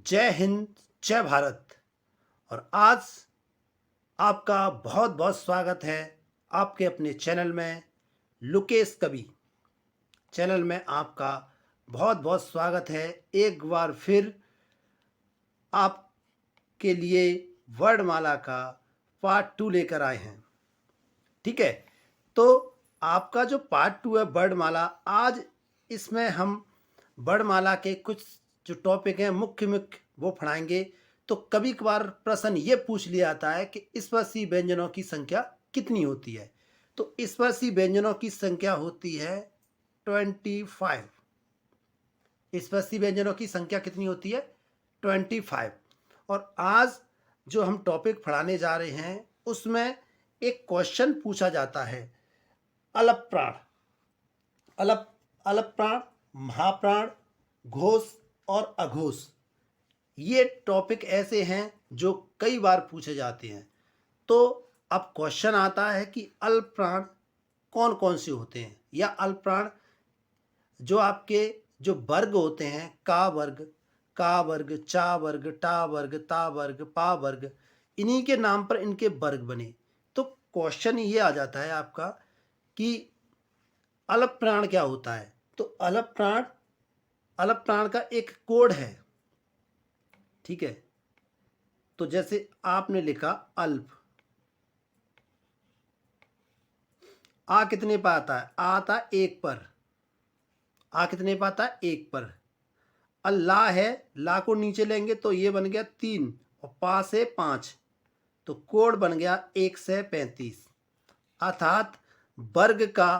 जय हिंद, जय भारत। और आज आपका बहुत बहुत स्वागत है आपके अपने चैनल में, लुकेश कवि चैनल में आपका बहुत बहुत स्वागत है। एक बार फिर आपके लिए वर्णमाला का पार्ट 2 लेकर आए हैं। ठीक है, तो आपका जो पार्ट 2 है वर्णमाला, आज इसमें हम वर्णमाला के कुछ जो टॉपिक हैं मुख्य मुख्य वो पढ़ाएंगे। तो कभी कभार प्रश्न ये पूछ लिया जाता है कि स्पर्शी व्यंजनों की संख्या कितनी होती है। तो स्पर्शी व्यंजनों की संख्या होती है 25। स्पर्शी व्यंजनों की संख्या कितनी होती है? 25। और आज जो हम टॉपिक पढ़ाने जा रहे हैं उसमें एक क्वेश्चन पूछा जाता है, अलप प्राण, अलप प्राण, महाप्राण, घोष और अघोष। ये टॉपिक ऐसे हैं जो कई बार पूछे जाते हैं। तो अब क्वेश्चन आता है कि अल्प प्राण कौन कौन से होते हैं, या अल्प प्राण जो आपके जो वर्ग होते हैं, का वर्ग, चा वर्ग, टा वर्ग, ता वर्ग, पा वर्ग, इन्हीं के नाम पर इनके वर्ग बने। तो क्वेश्चन ये आ जाता है आपका कि अल्प प्राण क्या होता है। तो अल्प प्राण का एक कोड है। ठीक है, तो जैसे आपने लिखा अल्प, आ कितने पर आता है? आ आता है 1 पर। आ कितने पर आता है? 1 पर। अल्लाह है, ला को नीचे लेंगे तो ये बन गया 3 और पा से 5, तो कोड बन गया 1 से 35। अर्थात वर्ग का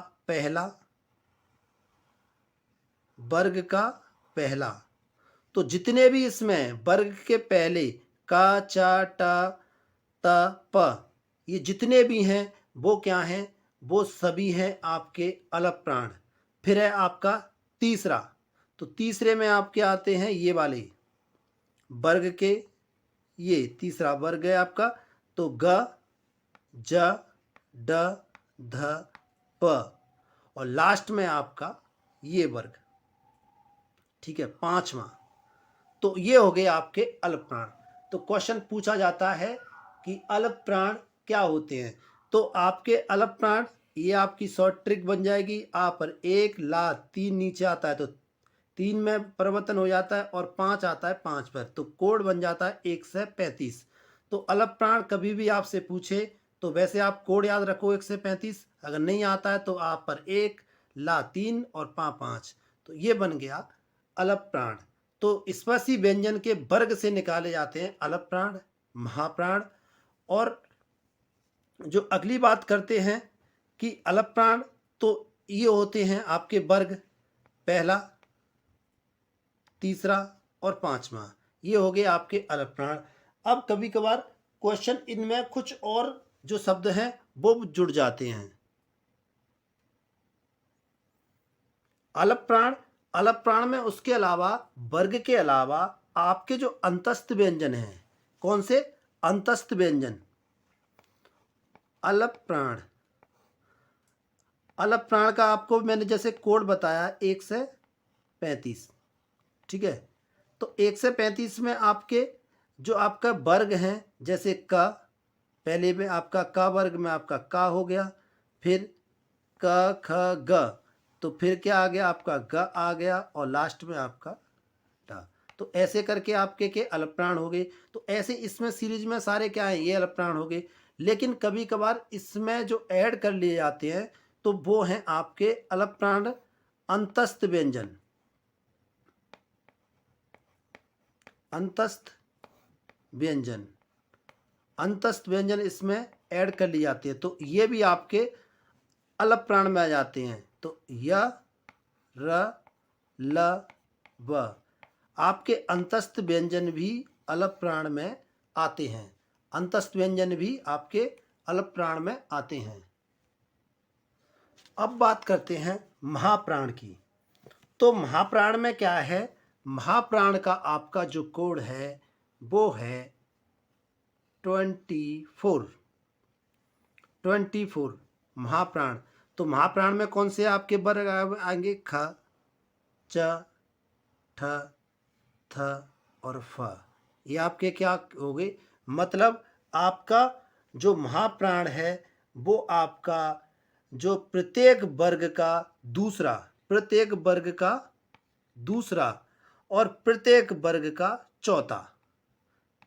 पहला। तो जितने भी इसमें वर्ग के पहले का, चा, टा, त, प, ये जितने भी हैं वो क्या हैं? वो सभी हैं आपके अल्प प्राण। फिर है आपका तीसरा। तो तीसरे में आपके आते हैं ये वाले वर्ग के, ये तीसरा वर्ग है आपका। तो ग, ज, ड, ध, प, और लास्ट में आपका ये वर्ग। ठीक है, 5वां। तो ये हो गए आपके अल्प प्राण। तो क्वेश्चन पूछा जाता है कि अल्प प्राण क्या होते हैं। तो आपके अल्प प्राण, ये आपकी शॉर्ट ट्रिक बन जाएगी। आ पर 1, ला 3 नीचे आता है तो 3 में परिवर्तन हो जाता है, और 5 आता है 5 पर, तो कोड बन जाता है 1 से 35। तो अल्प प्राण कभी भी आपसे पूछे तो वैसे आप कोड याद रखो 1 से 35। अगर नहीं आता है तो आप पर 1, ला 3 और पा 5, तो ये बन गया अल्प प्राण। तो स्पर्शी व्यंजन के वर्ग से निकाले जाते हैं अल्प प्राण, महाप्राण। और जो अगली बात करते हैं कि अल्प प्राण, तो ये होते हैं आपके वर्ग पहला, तीसरा और 5वां। ये हो गए आपके अल्प प्राण। अब कभी कभार क्वेश्चन इनमें कुछ और जो शब्द हैं वो जुड़ जाते हैं। अल्प प्राण में उसके अलावा, वर्ग के अलावा, आपके जो अंतस्थ व्यंजन हैं, कौन से? अंतस्थ व्यंजन। अल्प प्राण का आपको मैंने जैसे कोड बताया 1 से 35। ठीक है, तो 1 से 35 में आपके जो आपका वर्ग हैं, जैसे क, पहले में आपका क वर्ग में आपका का हो गया, फिर क, ख, ग, तो फिर क्या आ गया? आपका ग आ गया, और लास्ट में आपका टा। तो ऐसे करके आपके के अल्प प्राण हो गए। तो ऐसे इसमें सीरीज में सारे क्या हैं? ये अल्प प्राण हो गए। लेकिन कभी कभार इसमें जो ऐड कर लिए जाते हैं तो वो हैं आपके अल्प प्राण अंतस्थ व्यंजन। अंतस्थ व्यंजन इसमें ऐड कर ली जाती है, तो ये भी आपके अल्प प्राण में आ जाते हैं। तो य, र, ल, व, आपके अंतस्थ व्यंजन भी अल्प प्राण में आते हैं। अंतस्थ व्यंजन भी आपके अल्प प्राण में आते हैं। अब बात करते हैं महाप्राण की। तो महाप्राण में क्या है? महाप्राण का आपका जो कोड है वो है 24। महाप्राण। तो महाप्राण में कौन से आपके वर्ग आएंगे? ख, च, ठ, थ, और फ। ये आपके क्या हो गए? मतलब आपका जो महाप्राण है वो आपका जो प्रत्येक वर्ग का दूसरा, प्रत्येक वर्ग का दूसरा और प्रत्येक वर्ग का चौथा,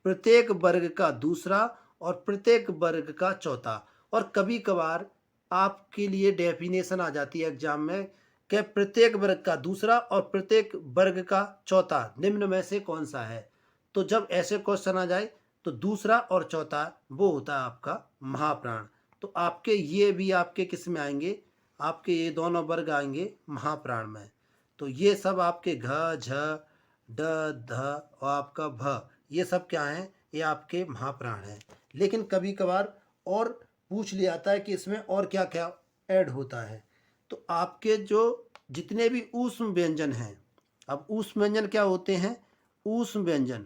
प्रत्येक वर्ग का दूसरा और प्रत्येक वर्ग का चौथा। और कभी कभार आपके लिए डेफिनेशन आ जाती है एग्जाम में कि प्रत्येक वर्ग का दूसरा और प्रत्येक वर्ग का चौथा निम्न में से कौन सा है। तो जब ऐसे क्वेश्चन आ जाए तो दूसरा और चौथा वो होता है आपका महाप्राण। तो आपके ये भी आपके किस में आएंगे? आपके ये दोनों वर्ग आएंगे महाप्राण में। तो ये सब आपके घ झ ड ध और आपका भ, ये सब क्या हैं? ये आपके महाप्राण हैं। लेकिन कभी कभार और पूछ लिया जाता है कि इसमें और क्या क्या ऐड होता है। तो आपके जो जितने भी ऊष्म व्यंजन हैं, अब ऊष्म व्यंजन क्या होते हैं? ऊष्म व्यंजन,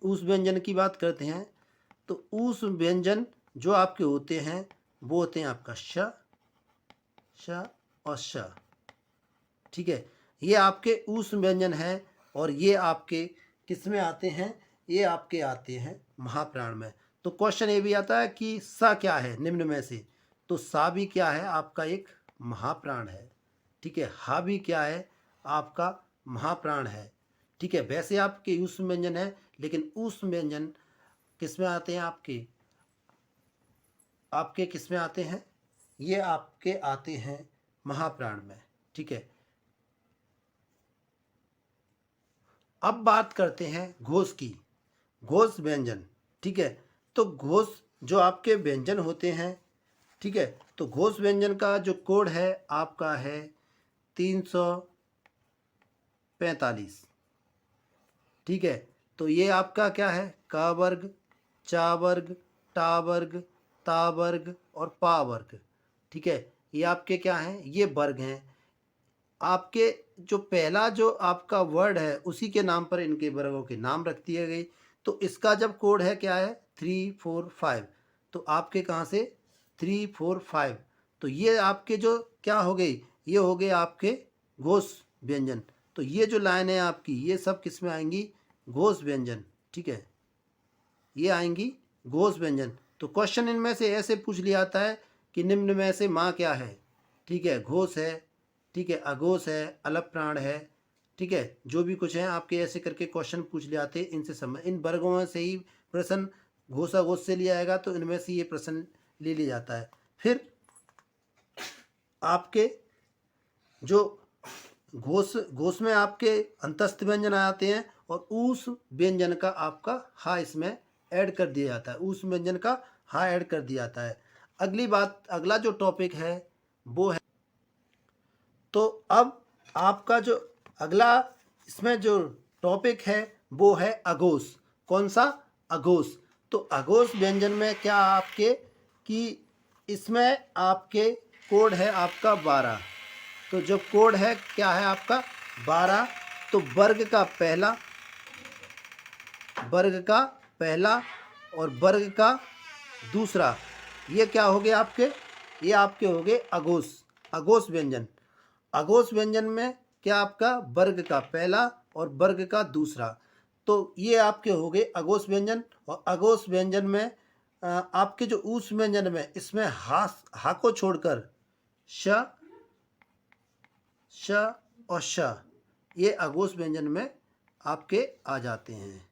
ऊष्म व्यंजन की बात करते हैं तो ऊष्म व्यंजन जो आपके होते हैं वो होते हैं आपका श, श और श। ठीक है, ये आपके ऊष्म व्यंजन हैं और ये आपके किस में आते हैं? ये आपके आते हैं महाप्राण में। तो क्वेश्चन ये भी आता है कि सा क्या है निम्न में से? तो सा भी क्या है? आपका एक महाप्राण है। ठीक है, हा भी क्या है? आपका महाप्राण है। ठीक है, वैसे आपके ऊष्म व्यंजन है लेकिन ऊष्म व्यंजन किस में आते हैं? आपके किस में आते हैं? ये आपके आते हैं महाप्राण में। ठीक है, अब बात करते हैं घोष की, घोष व्यंजन। ठीक है, तो घोष जो आपके व्यंजन होते हैं, ठीक है, तो घोष व्यंजन का जो कोड है आपका है 345। ठीक है, तो ये आपका क्या है? का वर्ग, चा वर्ग, टा वर्ग, ता वर्ग और पा वर्ग। ठीक है, ये आपके क्या हैं? ये वर्ग हैं। आपके जो पहला जो आपका वर्ड है उसी के नाम पर इनके वर्गों के नाम रख दिए गए। तो इसका जब कोड है क्या है? 345। तो आपके कहाँ से? 345। तो ये आपके जो क्या हो गए? ये हो गए आपके घोष व्यंजन। तो ये जो लाइन है आपकी ये सब किस में आएंगी? घोष व्यंजन। ठीक है, ये आएंगी घोष व्यंजन। तो क्वेश्चन इनमें से ऐसे पूछ लिया जाता है कि निम्न में से माँ क्या है? ठीक है, घोष है, ठीक है, अघोष है, अलप प्राण है। ठीक है, जो भी कुछ है आपके ऐसे करके क्वेश्चन पूछ ले आते हैं। इनसे समय इन वर्गों में से ही प्रश्न घोषाघोष से लिया आएगा तो इनमें से ये प्रश्न ले लिया जाता है। फिर आपके जो घोष में आपके अंतस्थ व्यंजन आते हैं और ऊस व्यंजन का आपका हा इसमें ऐड कर दिया जाता है, ऊस व्यंजन का हा ऐड कर दिया जाता है। अगली बात, अगला जो टॉपिक है वो है, तो अब आपका जो अगला इसमें जो टॉपिक है वो है अघोष। कौन सा? अघोष। तो अघोष व्यंजन में क्या आपके कि इसमें आपके कोड है आपका 12। तो जो कोड है क्या है आपका? 12। तो वर्ग का पहला, वर्ग का पहला और वर्ग का दूसरा, ये क्या हो गए आपके? ये आपके हो गए अघोष, अघोष व्यंजन। अघोष व्यंजन में क्या आपका? वर्ग का पहला और वर्ग का दूसरा। तो ये आपके हो गए अघोष व्यंजन। और अघोष व्यंजन में आपके जो ऊस व्यंजन में इसमें हा को छोड़कर श, श और श, ये अघोष व्यंजन में आपके आ जाते हैं।